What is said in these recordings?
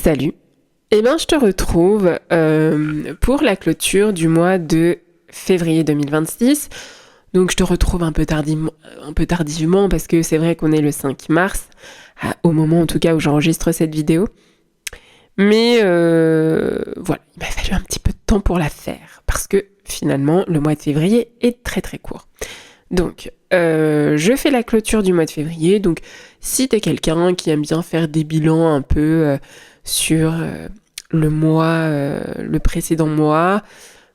Salut. Je te retrouve pour la clôture du mois de février 2026. Donc je te retrouve un peu tardivement parce que c'est vrai qu'on est le 5 mars, au moment en tout cas où j'enregistre cette vidéo. Mais voilà, il m'a fallu un petit peu de temps pour la faire parce que finalement le mois de février est très très court. Donc je fais la clôture du mois de février. Donc si t'es quelqu'un qui aime bien faire des bilans un peu sur le mois, le précédent mois,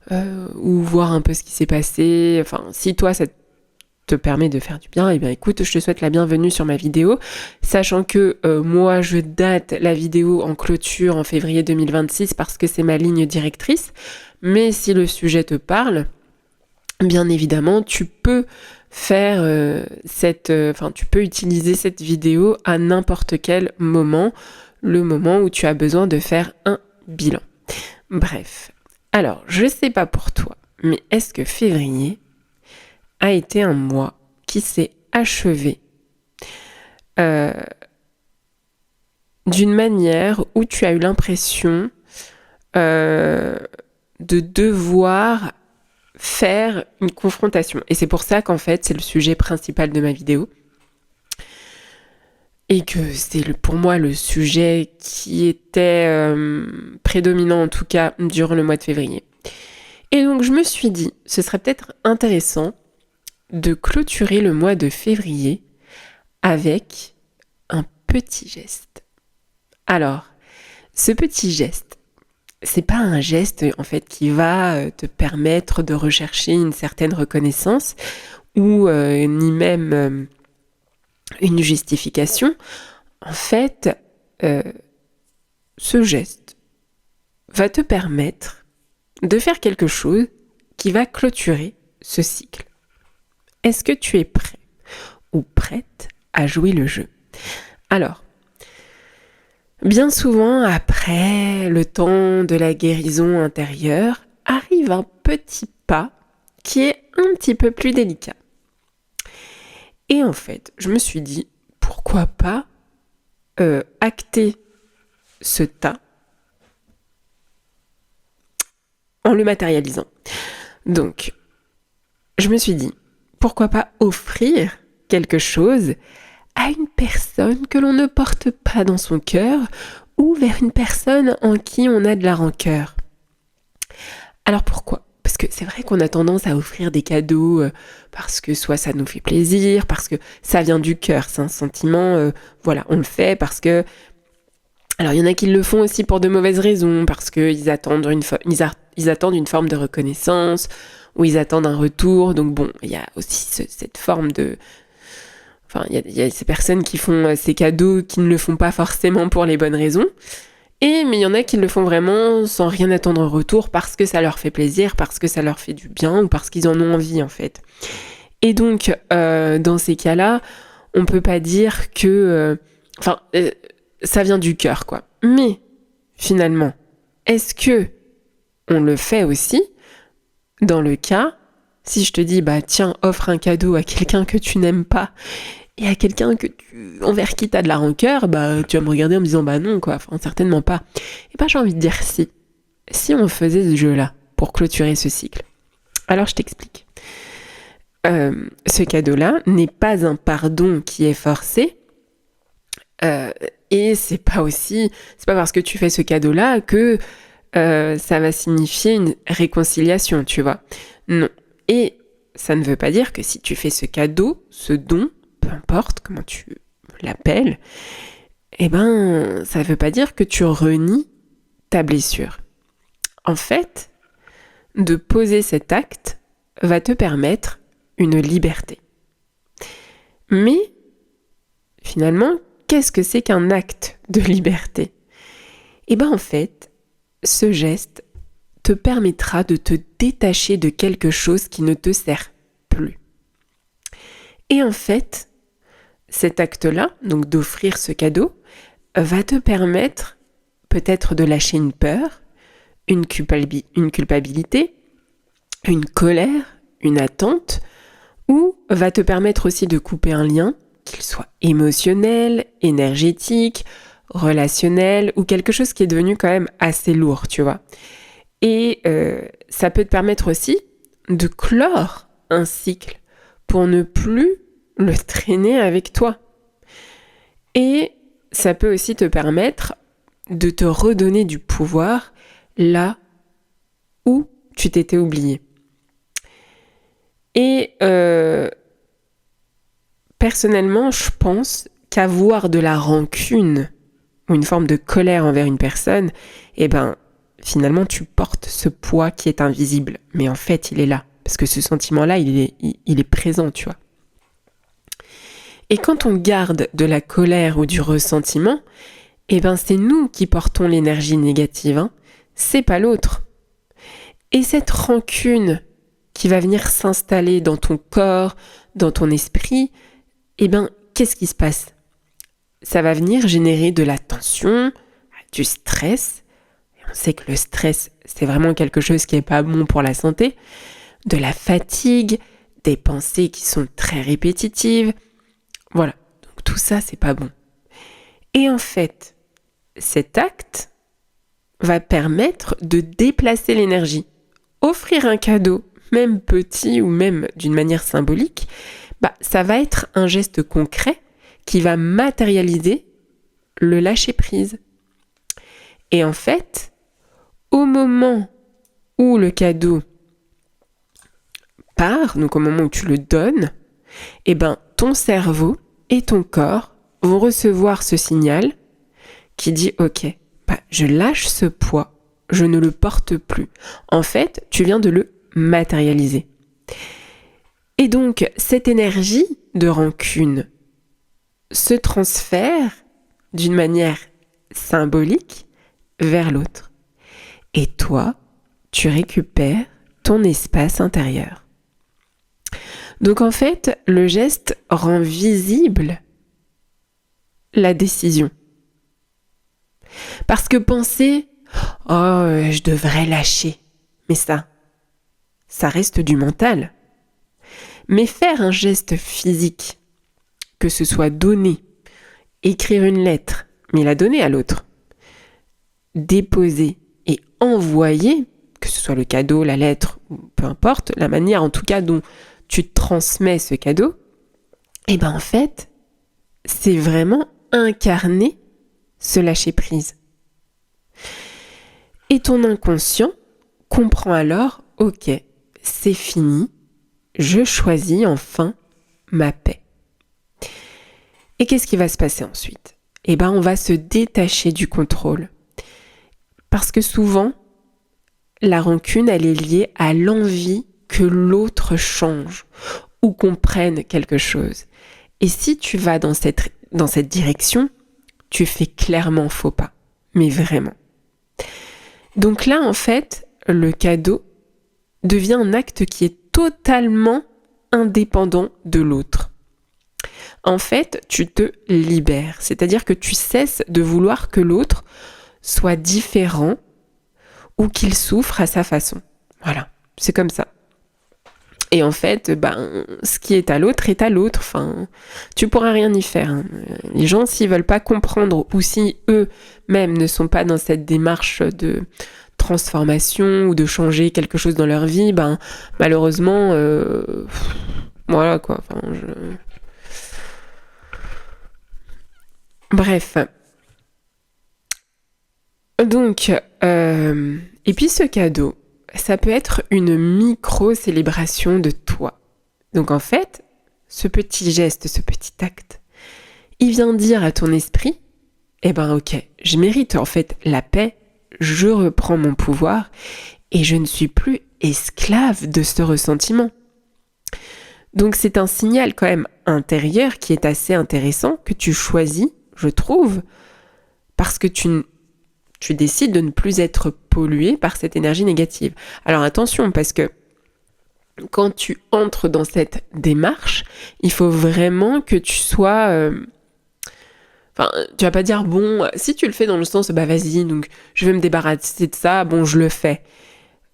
ou voir un peu ce qui s'est passé, enfin si toi ça te permet de faire du bien, eh bien écoute, je te souhaite la bienvenue sur ma vidéo, sachant que moi je date la vidéo en clôture en février 2026 parce que c'est ma ligne directrice, mais si le sujet te parle, bien évidemment tu peux faire tu peux utiliser cette vidéo à n'importe quel moment, le moment où tu as besoin de faire un bilan. Bref, alors je sais pas pour toi, mais est-ce que février a été un mois qui s'est achevé d'une manière où tu as eu l'impression de devoir faire une confrontation. Et c'est pour ça qu'en fait, c'est le sujet principal de ma vidéo. Et que c'est pour moi le sujet qui était prédominant en tout cas durant le mois de février. Et donc je me suis dit, ce serait peut-être intéressant de clôturer le mois de février avec un petit geste. Alors, ce petit geste, c'est pas un geste en fait qui va te permettre de rechercher une certaine reconnaissance ou ni même une justification. En fait, ce geste va te permettre de faire quelque chose qui va clôturer ce cycle. Est-ce que tu es prêt ou prête à jouer le jeu ? Alors, bien souvent, après le temps de la guérison intérieure, arrive un petit pas qui est un petit peu plus délicat. Et en fait, je me suis dit, pourquoi pas acter ce tas en le matérialisant. Donc, je me suis dit, pourquoi pas offrir quelque chose à une personne que l'on ne porte pas dans son cœur ou vers une personne en qui on a de la rancœur. Alors pourquoi ? Parce que c'est vrai qu'on a tendance à offrir des cadeaux parce que soit ça nous fait plaisir, parce que ça vient du cœur, c'est un sentiment, on le fait parce que... Alors il y en a qui le font aussi pour de mauvaises raisons, parce qu'ils attendent ils attendent une forme de reconnaissance, ou ils attendent un retour, donc bon, il y a aussi cette forme de... Enfin, il y a ces personnes qui font ces cadeaux qui ne le font pas forcément pour les bonnes raisons, mais il y en a qui le font vraiment sans rien attendre en retour, parce que ça leur fait plaisir, parce que ça leur fait du bien, ou parce qu'ils en ont envie en fait. Et donc, dans ces cas-là, on peut pas dire que... ça vient du cœur, quoi. Mais, finalement, est-ce que on le fait aussi dans le cas, si je te dis, tiens, offre un cadeau à quelqu'un que tu n'aimes pas et à quelqu'un envers qui t'as de la rancœur, tu vas me regarder en me disant, non, quoi, certainement pas. Et j'ai envie de dire si. Si on faisait ce jeu-là pour clôturer ce cycle. Alors, je t'explique. Ce cadeau-là n'est pas un pardon qui est forcé, et c'est pas parce que tu fais ce cadeau-là que ça va signifier une réconciliation, tu vois. Non. Et ça ne veut pas dire que si tu fais ce cadeau, ce don, peu importe comment tu l'appelles, ça veut pas dire que tu renies ta blessure. En fait, de poser cet acte va te permettre une liberté. Mais, finalement, qu'est-ce que c'est qu'un acte de liberté ? En fait, ce geste te permettra de te détacher de quelque chose qui ne te sert plus. Et en fait, cet acte-là, donc d'offrir ce cadeau, va te permettre peut-être de lâcher une peur, une culpabilité, une colère, une attente, ou va te permettre aussi de couper un lien, qu'il soit émotionnel, énergétique, relationnel ou quelque chose qui est devenu quand même assez lourd, tu vois. Et ça peut te permettre aussi de clore un cycle pour ne plus le traîner avec toi. Et ça peut aussi te permettre de te redonner du pouvoir là où tu t'étais oublié. Et personnellement, je pense qu'avoir de la rancune ou une forme de colère envers une personne, finalement, tu portes ce poids qui est invisible. Mais en fait, il est là. Parce que ce sentiment-là, il est présent, tu vois. Et quand on garde de la colère ou du ressentiment, c'est nous qui portons l'énergie négative, hein. C'est pas l'autre. Et cette rancune qui va venir s'installer dans ton corps, dans ton esprit, qu'est-ce qui se passe ? Ça va venir générer de la tension, du stress. On sait que le stress, c'est vraiment quelque chose qui n'est pas bon pour la santé. De la fatigue, des pensées qui sont très répétitives. Voilà, donc tout ça, c'est pas bon. Et en fait, cet acte va permettre de déplacer l'énergie. Offrir un cadeau, même petit ou même d'une manière symbolique, ça va être un geste concret qui va matérialiser le lâcher-prise. Et en fait, au moment où le cadeau part, donc au moment où tu le donnes, ton cerveau et ton corps vont recevoir ce signal qui dit « Ok, je lâche ce poids, je ne le porte plus. » En fait, tu viens de le matérialiser. Et donc, cette énergie de rancune se transfère d'une manière symbolique vers l'autre. Et toi, tu récupères ton espace intérieur. Donc en fait, le geste rend visible la décision. Parce que penser « Oh, je devrais lâcher », mais ça reste du mental. Mais faire un geste physique, que ce soit donner, écrire une lettre, mais la donner à l'autre, déposer et envoyer, que ce soit le cadeau, la lettre, ou peu importe, la manière en tout cas dont tu transmets ce cadeau, en fait, c'est vraiment incarner ce lâcher-prise. Et ton inconscient comprend alors, ok, c'est fini, je choisis enfin ma paix. Et qu'est-ce qui va se passer ensuite ? On va se détacher du contrôle. Parce que souvent, la rancune, elle est liée à l'envie que l'autre change ou comprenne quelque chose. Et si tu vas dans cette direction, tu fais clairement faux pas. Mais vraiment. Donc là, en fait, le cadeau devient un acte qui est totalement indépendant de l'autre. En fait, tu te libères. C'est-à-dire que tu cesses de vouloir que l'autre soit différent ou qu'il souffre à sa façon. Voilà, c'est comme ça. Et en fait, ce qui est à l'autre est à l'autre. Enfin, tu pourras rien y faire, hein. Les gens, s'ils veulent pas comprendre ou si eux-mêmes ne sont pas dans cette démarche de transformation ou de changer quelque chose dans leur vie, malheureusement, voilà quoi. Enfin, Bref. Donc, et puis ce cadeau, ça peut être une micro-célébration de toi. Donc en fait, ce petit geste, ce petit acte, il vient dire à ton esprit, ok, je mérite en fait la paix, je reprends mon pouvoir et je ne suis plus esclave de ce ressentiment. Donc c'est un signal quand même intérieur qui est assez intéressant que tu choisis, je trouve, parce que tu décides de ne plus être pollué par cette énergie négative. Alors attention, parce que quand tu entres dans cette démarche, il faut vraiment que tu sois... tu vas pas dire, si tu le fais dans le sens, vas-y, donc je vais me débarrasser de ça, je le fais.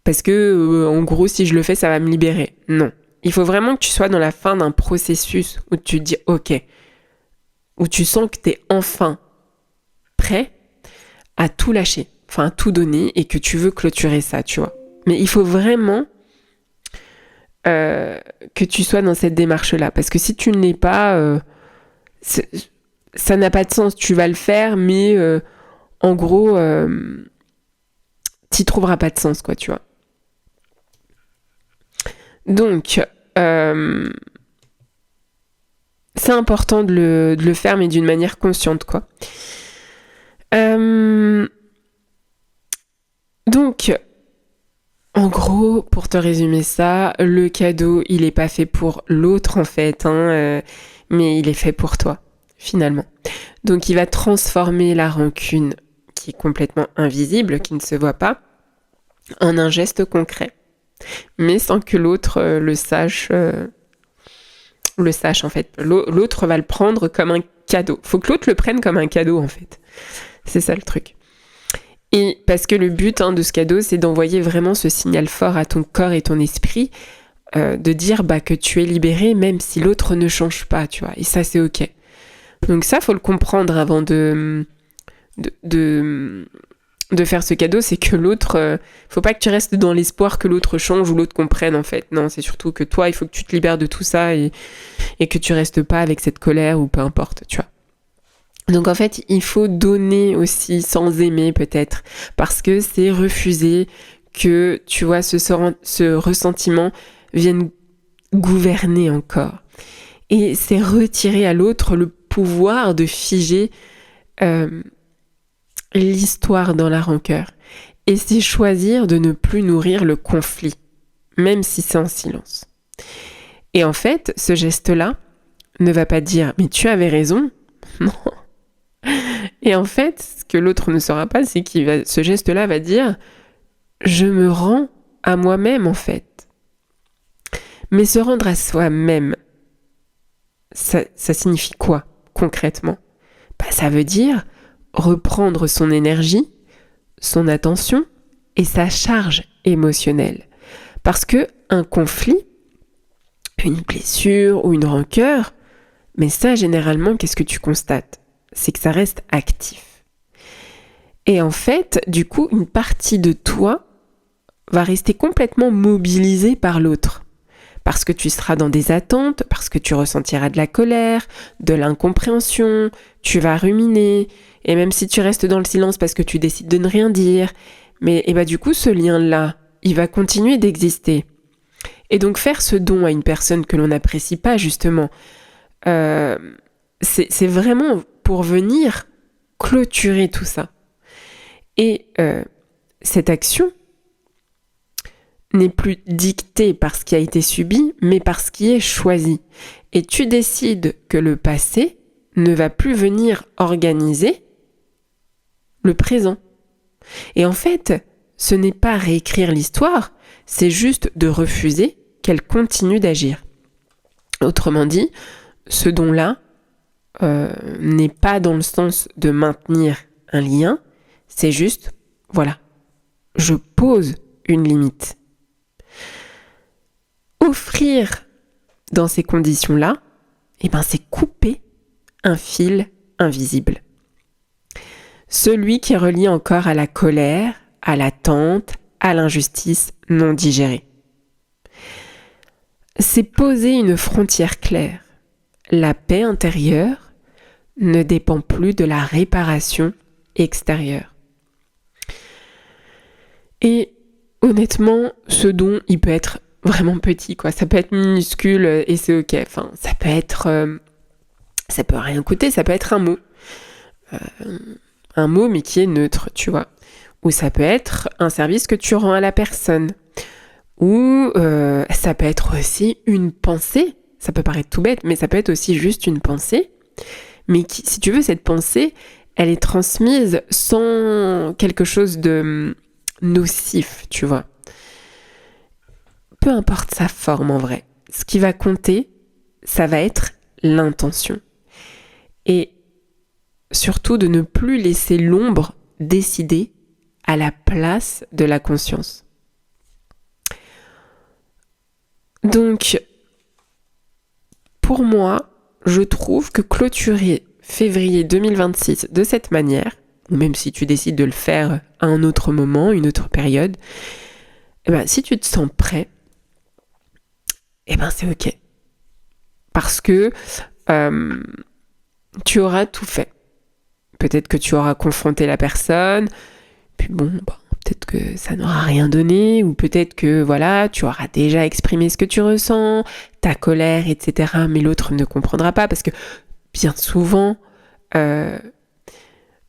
Parce que, en gros, si je le fais, ça va me libérer. Non. Il faut vraiment que tu sois dans la fin d'un processus où tu te dis, ok, où tu sens que t'es enfin prêt à tout lâcher, enfin à tout donner et que tu veux clôturer ça, tu vois. Mais il faut vraiment que tu sois dans cette démarche-là. Parce que si tu ne l'es pas, ça n'a pas de sens. Tu vas le faire, mais en gros, t'y trouveras pas de sens, quoi, tu vois. Donc, c'est important de le faire, mais d'une manière consciente, quoi. Donc, en gros, pour te résumer ça, le cadeau, il est pas fait pour l'autre, en fait, mais il est fait pour toi, finalement. Donc, il va transformer la rancune, qui est complètement invisible, qui ne se voit pas, en un geste concret. Mais sans que l'autre le sache, en fait. L'autre va le prendre comme un cadeau. Faut que l'autre le prenne comme un cadeau, en fait. C'est ça le truc. Et parce que le but de ce cadeau, c'est d'envoyer vraiment ce signal fort à ton corps et ton esprit, de dire que tu es libéré, même si l'autre ne change pas, tu vois. Et ça, c'est ok. Donc ça, faut le comprendre avant de faire ce cadeau, c'est que l'autre, faut pas que tu restes dans l'espoir que l'autre change ou l'autre comprenne, en fait. Non, c'est surtout que toi, il faut que tu te libères de tout ça et que tu restes pas avec cette colère ou peu importe, tu vois. Donc en fait, il faut donner aussi sans aimer peut-être, parce que c'est refuser que, tu vois, ce ressentiment vienne gouverner encore. Et c'est retirer à l'autre le pouvoir de figer l'histoire dans la rancœur. Et c'est choisir de ne plus nourrir le conflit, même si c'est en silence. Et en fait, ce geste-là ne va pas dire « mais tu avais raison ». Non. Et en fait, ce que l'autre ne saura pas, c'est ce geste-là va dire « je me rends à moi-même, en fait ». Mais se rendre à soi-même, ça signifie quoi, concrètement ? Ça veut dire reprendre son énergie, son attention et sa charge émotionnelle. Parce que un conflit, une blessure ou une rancœur, mais ça, généralement, qu'est-ce que tu constates ? C'est que ça reste actif. Et en fait, du coup, une partie de toi va rester complètement mobilisée par l'autre. Parce que tu seras dans des attentes, parce que tu ressentiras de la colère, de l'incompréhension, tu vas ruminer, et même si tu restes dans le silence parce que tu décides de ne rien dire, mais du coup, ce lien-là, il va continuer d'exister. Et donc, faire ce don à une personne que l'on n'apprécie pas, justement, c'est vraiment pour venir clôturer tout ça. Et cette action n'est plus dictée par ce qui a été subi, mais par ce qui est choisi. Et tu décides que le passé ne va plus venir organiser le présent. Et en fait, ce n'est pas réécrire l'histoire, c'est juste de refuser qu'elle continue d'agir. Autrement dit, ce don-là n'est pas dans le sens de maintenir un lien, c'est juste, voilà, je pose une limite. Offrir dans ces conditions-là, c'est couper un fil invisible. Celui qui relie encore à la colère, à l'attente, à l'injustice non digérée. C'est poser une frontière claire. La paix intérieure ne dépend plus de la réparation extérieure. Et honnêtement, ce don, il peut être vraiment petit, quoi. Ça peut être minuscule et c'est ok. Enfin, ça peut rien coûter, ça peut être un mot. Un mot, mais qui est neutre, tu vois. Ou ça peut être un service que tu rends à la personne. Ou ça peut être aussi une pensée. Ça peut paraître tout bête, mais ça peut être aussi juste une pensée. Mais si tu veux, cette pensée, elle est transmise sans quelque chose de nocif, tu vois. Peu importe sa forme en vrai. Ce qui va compter, ça va être l'intention. Et surtout de ne plus laisser l'ombre décider à la place de la conscience. Donc, pour moi, je trouve que clôturer février 2026 de cette manière, ou même si tu décides de le faire à un autre moment, une autre période, si tu te sens prêt, c'est ok. Parce que tu auras tout fait. Peut-être que tu auras confronté la personne, puis peut-être que ça n'aura rien donné, ou peut-être que tu auras déjà exprimé ce que tu ressens, ta colère, etc. Mais l'autre ne comprendra pas parce que bien souvent,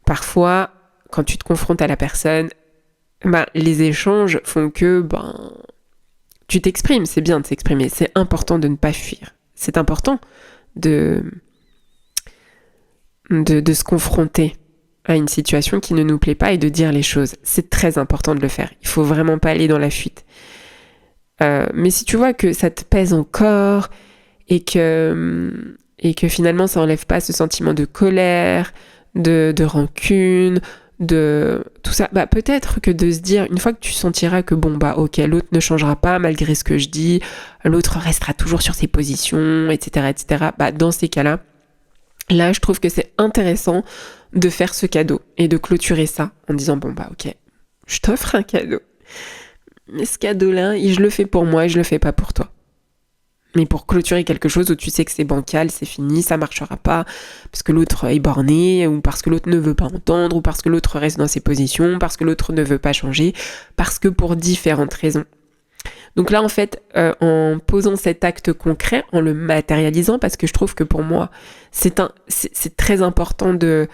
parfois, quand tu te confrontes à la personne, les échanges font que tu t'exprimes. C'est bien de s'exprimer. C'est important de ne pas fuir. C'est important de se confronter à une situation qui ne nous plaît pas et de dire les choses. C'est très important de le faire. Il faut vraiment pas aller dans la fuite. Mais si tu vois que ça te pèse encore et que finalement ça enlève pas ce sentiment de colère, de rancune, de tout ça, peut-être que de se dire, une fois que tu sentiras que ok, l'autre ne changera pas malgré ce que je dis, l'autre restera toujours sur ses positions, etc., dans ces cas-là, là, je trouve que c'est intéressant de faire ce cadeau et de clôturer ça en disant ok, je t'offre un cadeau. Mais ce cadeau-là, je le fais pour moi et je le fais pas pour toi. Mais pour clôturer quelque chose où tu sais que c'est bancal, c'est fini, ça marchera pas, parce que l'autre est borné, ou parce que l'autre ne veut pas entendre, ou parce que l'autre reste dans ses positions, parce que l'autre ne veut pas changer, parce que pour différentes raisons. Donc là, en fait, en posant cet acte concret, en le matérialisant, parce que je trouve que pour moi, c'est très important de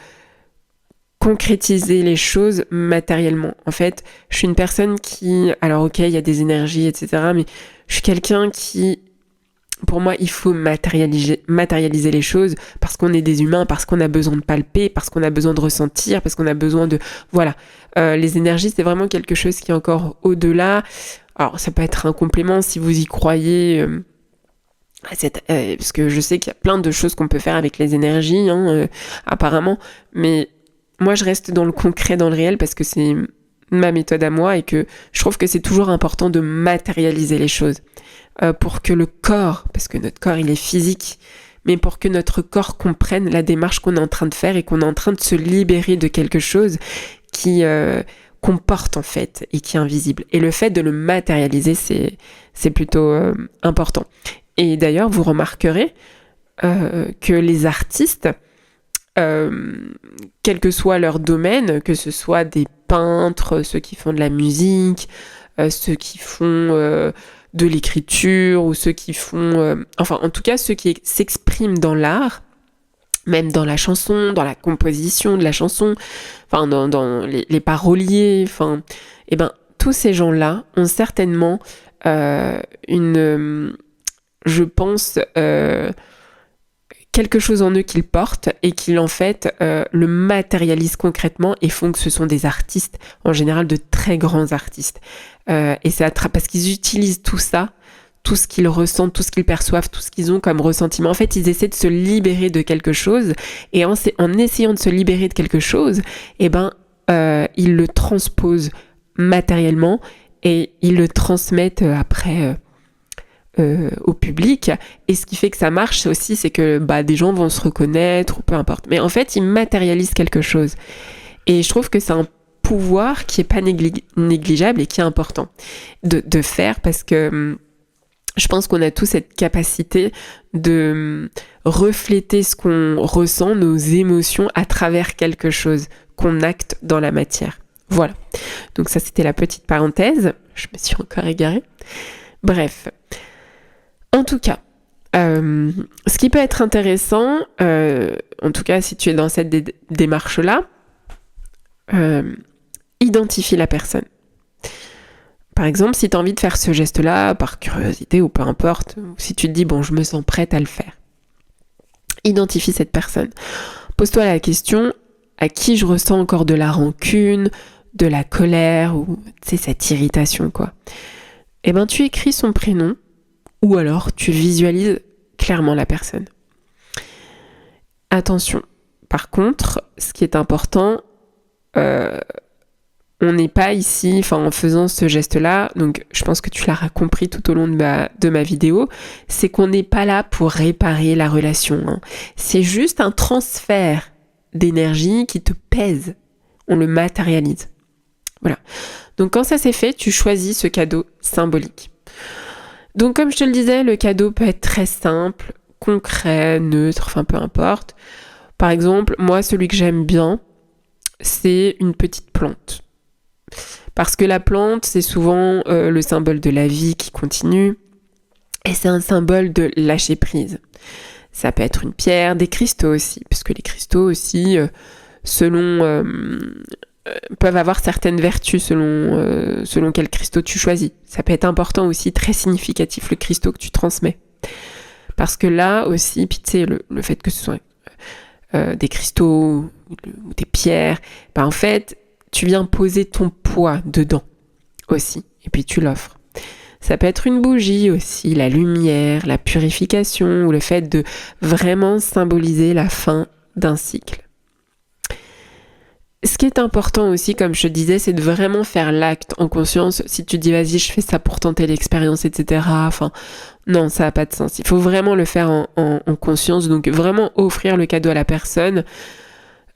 concrétiser les choses matériellement. En fait, je suis une personne qui... Alors ok, il y a des énergies, etc. Mais je suis quelqu'un qui... Pour moi, il faut matérialiser les choses parce qu'on est des humains, parce qu'on a besoin de palper, parce qu'on a besoin de ressentir, parce qu'on a besoin de... Voilà. Les énergies, c'est vraiment quelque chose qui est encore au-delà. Alors, ça peut être un complément si vous y croyez... parce que je sais qu'il y a plein de choses qu'on peut faire avec les énergies, apparemment. Mais moi, je reste dans le concret, dans le réel, parce que c'est ma méthode à moi et que je trouve que c'est toujours important de matérialiser les choses. Pour que le corps, parce que notre corps il est physique, mais pour que notre corps comprenne la démarche qu'on est en train de faire et qu'on est en train de se libérer de quelque chose qui qu'on porte en fait et qui est invisible. Et le fait de le matérialiser, c'est plutôt important. Et d'ailleurs, vous remarquerez que les artistes, quel que soit leur domaine, que ce soit des peintres, ceux qui font de la musique, ceux qui font de l'écriture ou ceux qui font... en tout cas, ceux qui s'expriment dans l'art, même dans la chanson, dans la composition de la chanson, dans les paroliers, tous ces gens-là ont certainement je pense, quelque chose en eux qu'ils portent et qu'ils en fait le matérialisent concrètement et font que ce sont des artistes, en général de très grands artistes. Et c'est parce qu'ils utilisent tout ça, tout ce qu'ils ressentent, tout ce qu'ils perçoivent, tout ce qu'ils ont comme ressentiment. En fait, ils essaient de se libérer de quelque chose et en essayant de se libérer de quelque chose, ils le transposent matériellement et ils le transmettent après au public. Et ce qui fait que ça marche aussi, c'est que des gens vont se reconnaître ou peu importe. Mais en fait, ils matérialisent quelque chose. Et je trouve que c'est un pouvoir qui est pas négligeable et qui est important de faire parce que je pense qu'on a tous cette capacité de refléter ce qu'on ressent, nos émotions à travers quelque chose qu'on acte dans la matière. Voilà. Donc ça, c'était la petite parenthèse. Je me suis encore égarée. Bref. En tout cas, ce qui peut être intéressant, en tout cas si tu es dans cette démarche-là, identifie la personne. Par exemple, si tu as envie de faire ce geste-là, par curiosité ou peu importe, ou si tu te dis, je me sens prête à le faire, identifie cette personne. Pose-toi la question, à qui je ressens encore de la rancune, de la colère, ou cette irritation, quoi. Tu écris son prénom, ou alors tu visualises clairement la personne. Attention, par contre, ce qui est important, on n'est pas ici, en faisant ce geste-là, donc je pense que tu l'auras compris tout au long de ma vidéo, c'est qu'on n'est pas là pour réparer la relation. C'est juste un transfert d'énergie qui te pèse. on le matérialise. Voilà. Donc quand ça c'est fait, tu choisis ce cadeau symbolique. Donc comme je te le disais, le cadeau peut être très simple, concret, neutre, enfin peu importe. Par exemple, moi celui que j'aime bien, c'est une petite plante. Parce que la plante, c'est souvent le symbole de la vie qui continue et c'est un symbole de lâcher prise. Ça peut être une pierre, des cristaux aussi, parce que les cristaux aussi, peuvent avoir certaines vertus selon quel cristaux tu choisis. Ça peut être important aussi, très significatif, le cristaux que tu transmets. Parce que là aussi, puis tu sais, le fait que ce soit des cristaux ou des pierres, en fait, tu viens poser ton poids dedans aussi, et puis tu l'offres. Ça peut être une bougie aussi, la lumière, la purification, ou le fait de vraiment symboliser la fin d'un cycle. Ce qui est important aussi, comme je te disais, c'est de vraiment faire l'acte en conscience. Si tu dis, vas-y, je fais ça pour tenter l'expérience, etc. Enfin, non, ça n'a pas de sens. Il faut vraiment le faire en conscience, donc vraiment offrir le cadeau à la personne.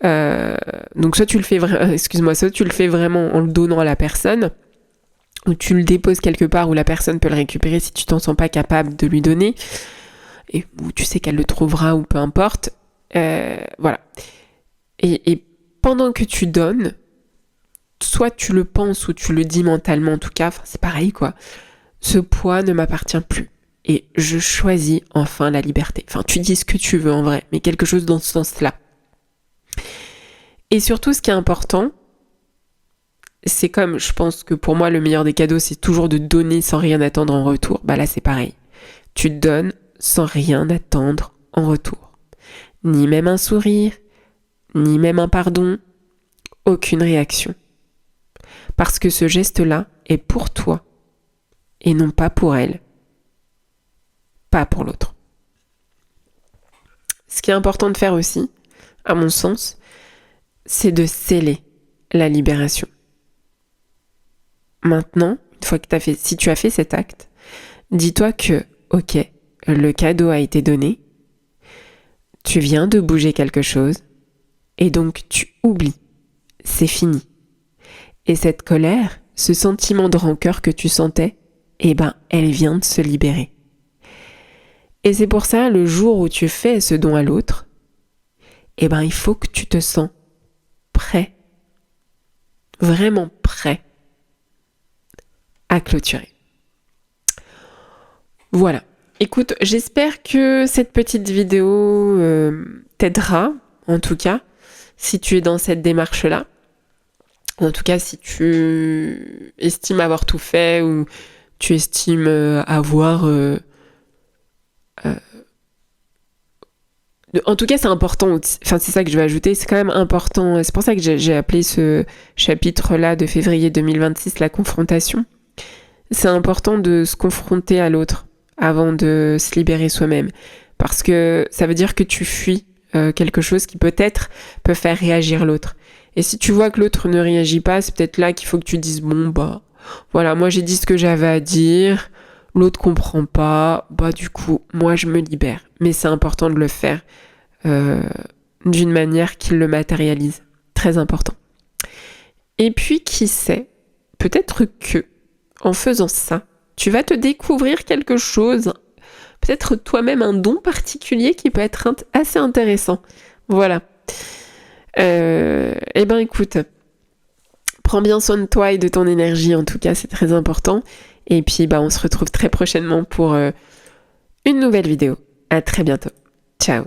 Donc soit tu le fais vraiment en le donnant à la personne, ou tu le déposes quelque part où la personne peut le récupérer si tu t'en sens pas capable de lui donner, et où tu sais qu'elle le trouvera ou peu importe. Voilà. Et pendant que tu donnes, soit tu le penses ou tu le dis mentalement en tout cas, c'est pareil quoi, ce poids ne m'appartient plus. Et je choisis enfin la liberté. Enfin, tu dis ce que tu veux en vrai, mais quelque chose dans ce sens-là. Et surtout, ce qui est important, c'est comme, je pense que pour moi, le meilleur des cadeaux, c'est toujours de donner sans rien attendre en retour. Là, c'est pareil. Tu donnes sans rien attendre en retour. Ni même un sourire, ni même un pardon, aucune réaction. Parce que ce geste-là est pour toi et non pas pour elle, pas pour l'autre. Ce qui est important de faire aussi, à mon sens, c'est de sceller la libération. Maintenant, une fois que si tu as fait cet acte, dis-toi que, ok, le cadeau a été donné, tu viens de bouger quelque chose, et donc tu oublies, c'est fini. Et cette colère, ce sentiment de rancœur que tu sentais, elle vient de se libérer. Et c'est pour ça, le jour où tu fais ce don à l'autre, il faut que tu te sens prêt, vraiment prêt à clôturer. Voilà. Écoute, j'espère que cette petite vidéo t'aidera, en tout cas, si tu es dans cette démarche-là. En tout cas, si tu estimes avoir tout fait ou tu estimes avoir... En tout cas, c'est important, enfin c'est ça que je vais ajouter, c'est quand même important, c'est pour ça que j'ai appelé ce chapitre-là de février 2026 la confrontation. C'est important de se confronter à l'autre avant de se libérer soi-même, parce que ça veut dire que tu fuis quelque chose qui peut-être peut faire réagir l'autre. Et si tu vois que l'autre ne réagit pas, c'est peut-être là qu'il faut que tu dises voilà, moi j'ai dit ce que j'avais à dire, l'autre comprend pas, du coup, moi je me libère. Mais c'est important de le faire d'une manière qui le matérialise. Très important. Et puis, qui sait, peut-être que, en faisant ça, tu vas te découvrir quelque chose, peut-être toi-même un don particulier qui peut être assez intéressant. Voilà. Écoute, prends bien soin de toi et de ton énergie, en tout cas, c'est très important. Et puis, on se retrouve très prochainement pour une nouvelle vidéo. À très bientôt. Ciao.